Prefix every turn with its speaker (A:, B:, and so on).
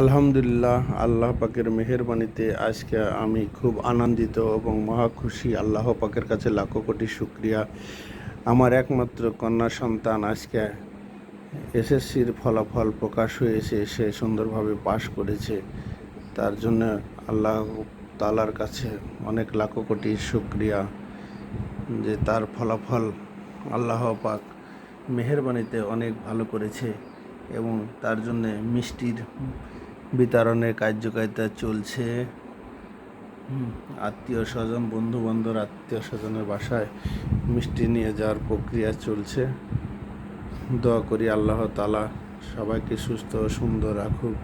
A: আলহামদুলিল্লাহ, আল্লাহ পাকের মেহেরবানিতে আজকে আমি খুব আনন্দিত এবং মহা খুশি। আল্লাহ পাকের কাছে লাখো কোটি শুক্রিয়া। আমার একমাত্র কন্যা সন্তান আজকে এসএসসির ফলাফল প্রকাশ হয়েছে, সে সুন্দরভাবে পাশ করেছে। তার জন্য আল্লাহ তাআলার কাছে অনেক লাখো কোটি শুক্রিয়া যে তার ফলাফল আল্লাহ পাক মেহেরবানিতে অনেক ভালো করেছে এবং তার জন্য মিষ্টির বিতরণের কার্যকারিতা চলছে। আত্মীয় স্বজন, বন্ধু বান্ধব, আত্মীয় স্বজনের বাসায় মিষ্টি নিয়ে যাওয়ার প্রক্রিয়া চলছে। দোয়া করি আল্লাহ তাআলা সবাইকে সুস্থ ও সুন্দর রাখুক।